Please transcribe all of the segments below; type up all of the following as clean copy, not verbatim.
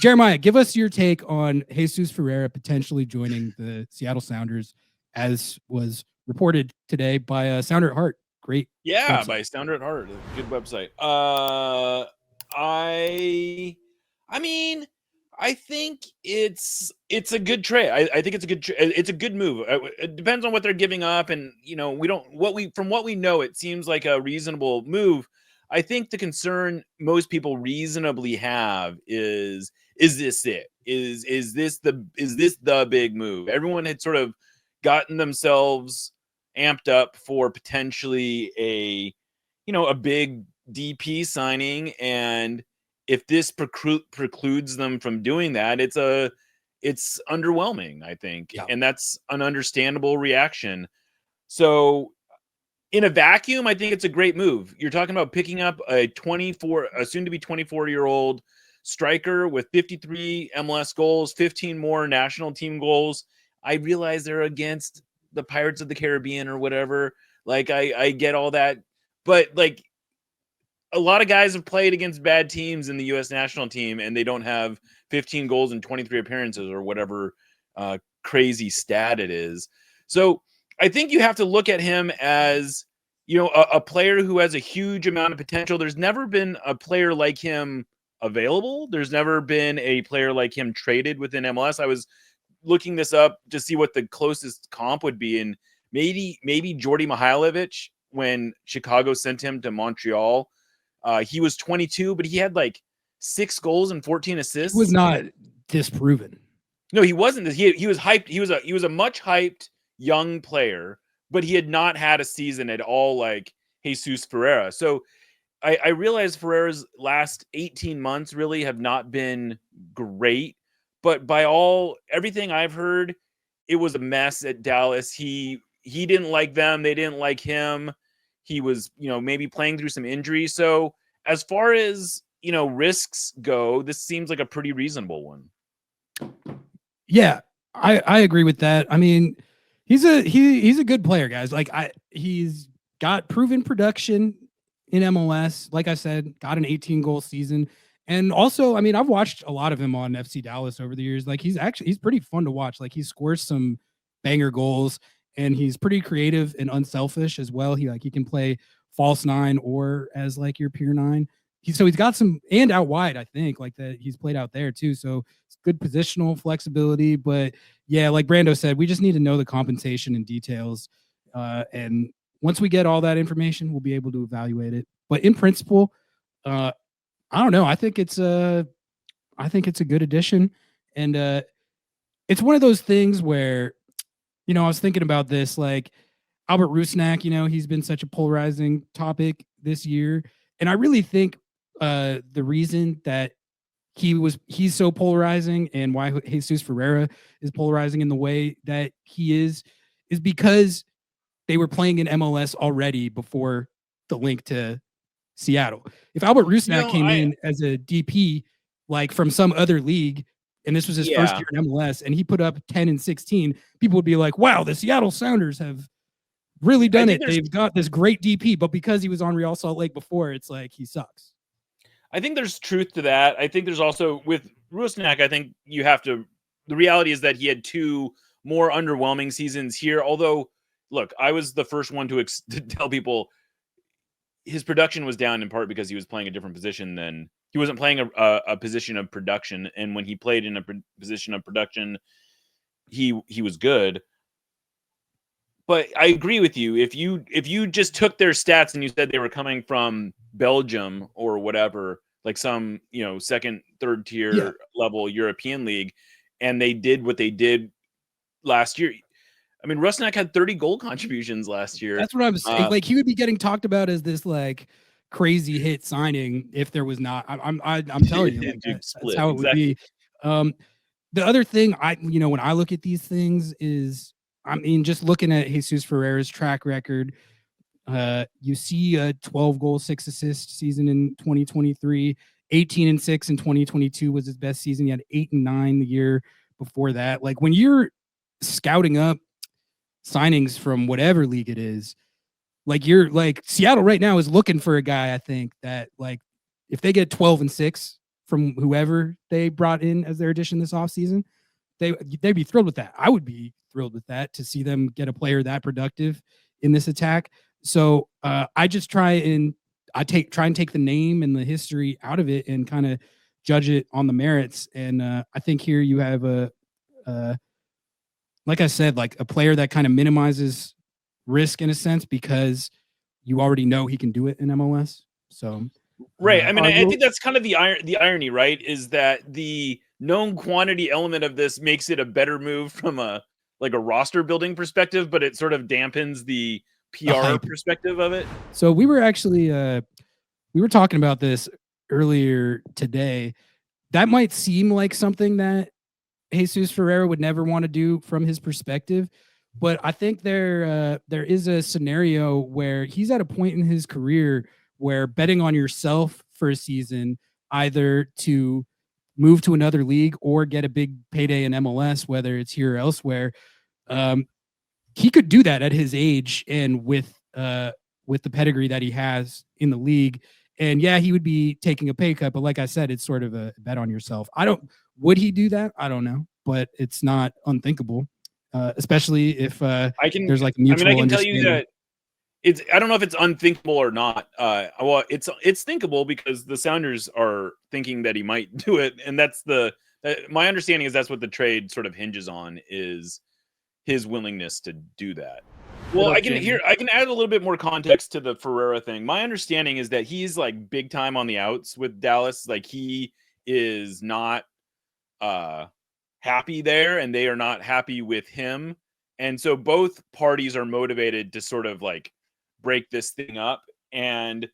Jeremiah, give us your take on Jesus Ferreira potentially joining the Seattle Sounders, as was reported today by Sounder at Heart. Great. Yeah, website. by Sounder at Heart. Good website. I mean, I think it's a good trade. I think it's a good move. It depends on what they're giving up, and from what we know, it seems like a reasonable move. I think the concern most people reasonably have is this it? Is this the big move? Everyone had sort of gotten themselves amped up for potentially a big DP signing, and if this precludes them from doing that, it's underwhelming, I think. Yeah. And that's an understandable reaction. So in a vacuum, I think it's a great move. You're talking about picking up a soon to be 24-year-old striker with 53 MLS goals, 15 more national team goals. I realize they're against the Pirates of the Caribbean or whatever. Like I get all that, but like a lot of guys have played against bad teams in the U.S. national team, and they don't have 15 goals in 23 appearances or whatever crazy stat it is. So I think you have to look at him as, a player who has a huge amount of potential. There's never been a player like him available. There's never been a player like him traded within MLS. I was looking this up to see what the closest comp would be, and maybe Jordi Mihailovic when Chicago sent him to Montreal. He was 22, but he had like 6 goals and 14 assists. He was not disproven. No, he wasn't. He was hyped. He was a much hyped young player, but he had not had a season at all like Jesus Ferreira. So I realized Ferreira's last 18 months really have not been great, but by everything I've heard, it was a mess at Dallas. He didn't like them. They didn't like him. He was, maybe playing through some injuries. So as far as, risks go, this seems like a pretty reasonable one. Yeah, I agree with that. I mean, he's a good player, guys. Like he's got proven production in MLS. Like I said, got an 18-goal season. And also, I mean, I've watched a lot of him on FC Dallas over the years. Like he's pretty fun to watch. Like he scores some banger goals, and he's pretty creative and unselfish as well. He can play false nine or as like your pure nine. He's got some, and out wide, I think, like that he's played out there too. So it's good positional flexibility. But yeah, like Brando said, we just need to know the compensation and details. And once we get all that information, we'll be able to evaluate it. But in principle, I don't know. I think it's a good addition. And it's one of those things where, I was thinking about this, like Albert Rusnak, he's been such a polarizing topic this year. And I really think the reason that he's so polarizing and why Jesus Ferreira is polarizing in the way that he is because they were playing in MLS already before the link to Seattle. If Albert Rusnak came in as a DP, like from some other league, and this was his first year in MLS, and he put up 10 and 16, people would be like, wow, the Seattle Sounders have really done it. They've got this great DP, but because he was on Real Salt Lake before, it's like he sucks. I think there's truth to that. I think there's also, with Rusnak, I think the reality is that he had 2 more underwhelming seasons here. Although, look, I was the first one to tell people his production was down in part because he was playing a different position he wasn't playing a position of production. And when he played in a position of production, he was good. But I agree with you. If you just took their stats and you said they were coming from Belgium or whatever, like some, second, third tier level European league, and they did what they did last year. I mean, Rusnak had 30 goal contributions last year. That's what I'm saying. Like he would be getting talked about as this like crazy hit signing if there was not. I'm telling you, like, that's how it would be. The other thing when I look at these things is, I mean, just looking at Jesus Ferreira's track record, you see a 12 goal, 6 assist season in 2023, 18 and 6 in 2022 was his best season. He had 8 and 9 the year before that. Like when you're scouting up signings from whatever league it is, like you're like Seattle right now is looking for a guy, I think, that like if they get 12 and 6 from whoever they brought in as their addition this offseason, they'd be thrilled with that. I would be thrilled with that, to see them get a player that productive in this attack. So I just try and take the name and the history out of it and kind of judge it on the merits. And I think here you have like I said, like a player that kind of minimizes risk in a sense, because you already know he can do it in MLS. So right. I mean, I think that's kind of the irony, right? Is that the known quantity element of this makes it a better move from a roster building perspective, but it sort of dampens the PR perspective of it. So we were actually we were talking about this earlier today. That might seem like something that Jesus Ferreira would never want to do from his perspective, but I think there is a scenario where he's at a point in his career where betting on yourself for a season, either to move to another league or get a big payday in MLS, whether it's here or elsewhere, he could do that at his age and with the pedigree that he has in the league. And yeah, he would be taking a pay cut, but like I said, it's sort of a bet on yourself. Would he do that? I don't know, but it's not unthinkable, especially if there's like a mutual. I can tell you that I don't know if it's unthinkable or not. Well, it's thinkable because the Sounders are thinking that he might do it, and that's my understanding is that's what the trade sort of hinges on, is his willingness to do that. Well, I can add a little bit more context to the Ferreira thing. My understanding is that he's like big time on the outs with Dallas. Like, he is not happy there, and they are not happy with him. And so both parties are motivated to sort of like break this thing up. And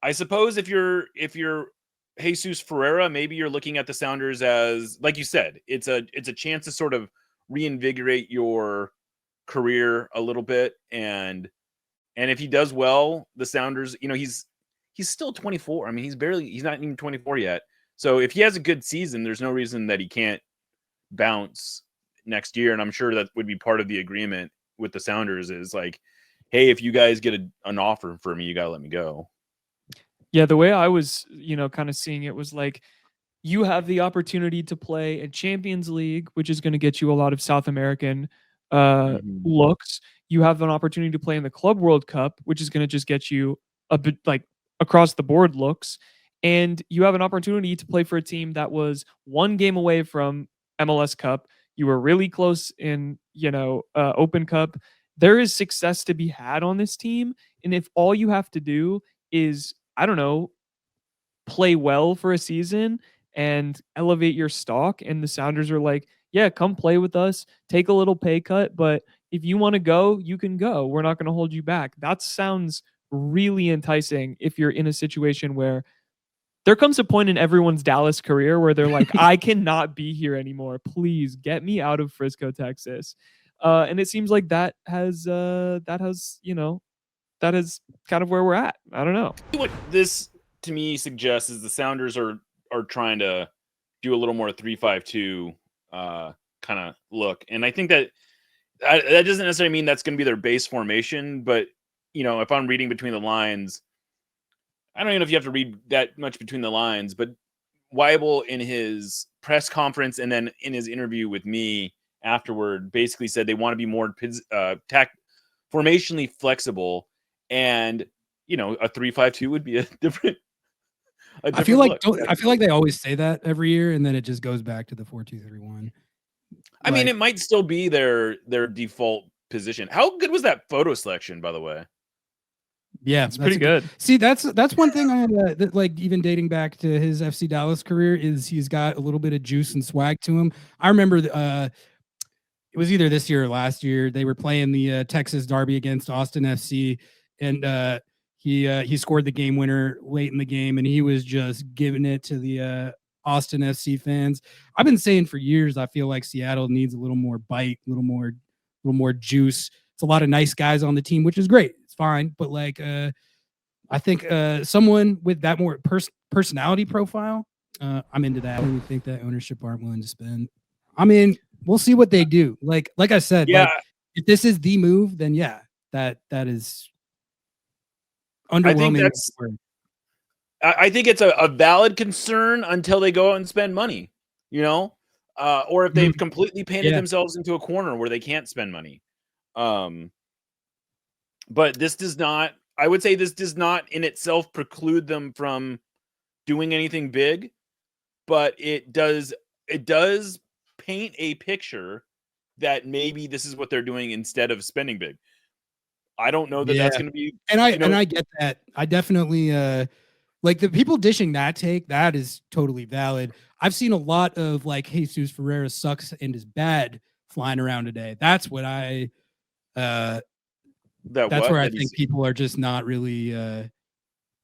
I suppose if you're Jesus Ferreira, maybe you're looking at the Sounders as, like you said, it's a chance to sort of reinvigorate your career a little bit. And if he does well, the Sounders, he's still 24. I mean, he's not even 24 yet. So if he has a good season, there's no reason that he can't bounce next year. And I'm sure that would be part of the agreement with the Sounders, is like, hey, if you guys get an offer for me, you got to let me go. Yeah, the way I was, kind of seeing it was like, you have the opportunity to play in Champions League, which is going to get you a lot of South American looks. You have an opportunity to play in the Club World Cup, which is going to just get you a bit like across the board looks. And you have an opportunity to play for a team that was one game away from MLS Cup. You were really close in, Open Cup. There is success to be had on this team. And if all you have to do is, I don't know, play well for a season and elevate your stock, and the Sounders are like, yeah, come play with us, take a little pay cut, but if you want to go, you can go. We're not going to hold you back. That sounds really enticing if you're in a situation where there comes a point in everyone's Dallas career where they're like, I cannot be here anymore. Please get me out of Frisco, Texas. And it seems like that has kind of where we're at. I don't know. What this to me suggests is the Sounders are trying to do a little more 3-5-2 kind of look. And I think that doesn't necessarily mean that's going to be their base formation, but if I'm reading between the lines, I don't even know if you have to read that much between the lines, but Weibel in his press conference and then in his interview with me afterward basically said they want to be more formationally flexible, and a 3-5-2 would be a different I feel like they always say that every year, and then it just goes back to the 4-2-3-1. I mean, it might still be their default position. How good was that photo selection, by the way? Yeah, it's pretty good. See, that's one thing I had, like, even dating back to his FC Dallas career, is he's got a little bit of juice and swag to him. I remember it was either this year or last year. They were playing the Texas Derby against Austin FC, and he scored the game winner late in the game, and he was just giving it to the Austin FC fans. I've been saying for years, I feel like Seattle needs a little more bite, a little more juice. It's a lot of nice guys on the team, which is great. It's fine, but like I think someone with that more personality profile, I'm into that. I really think that ownership aren't willing to spend. I mean, we'll see what they do. Like I said, yeah. Like, if this is the move, then yeah, that is underwhelming. I think it's a valid concern until they go out and spend money, or if they've completely painted themselves into a corner where they can't spend money. But this does not, I would say this does not in itself preclude them from doing anything big, but it does paint a picture that maybe this is what they're doing instead of spending big. I don't know that that's going to be, and I get that. I definitely like the people dishing that take, that is totally valid. I've seen a lot of like Jesus Ferreira sucks and is bad flying around today. That's what I that's where I think people are just not really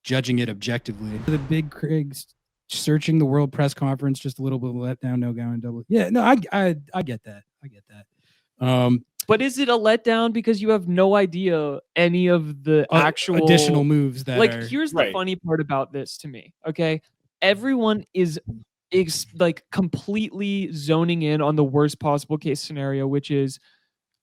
judging it objectively. The big Craig's searching the world press conference, just a little bit of letdown, no going double. Yeah, no, I get that. I get that. But is it a letdown because you have no idea any of the actual additional moves that like? Are, here's the funny part about this to me. Okay, everyone is like completely zoning in on the worst possible case scenario, which is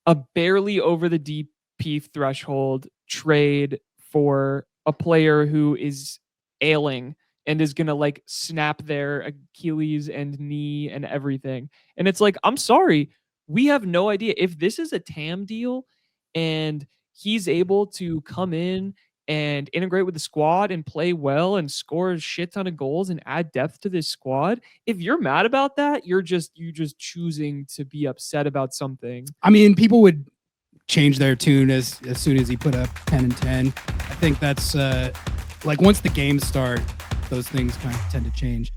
a barely over the DP threshold trade for a player who is ailing and is gonna like snap their Achilles and knee and everything. And it's like, I'm sorry, we have no idea if this is a TAM deal and he's able to come in and integrate with the squad and play well and score a shit ton of goals and add depth to this squad. If you're mad about that, you're just choosing to be upset about something. I mean, people would change their tune as soon as he put up 10 and 10. I think that's like once the games start, those things kind of tend to change.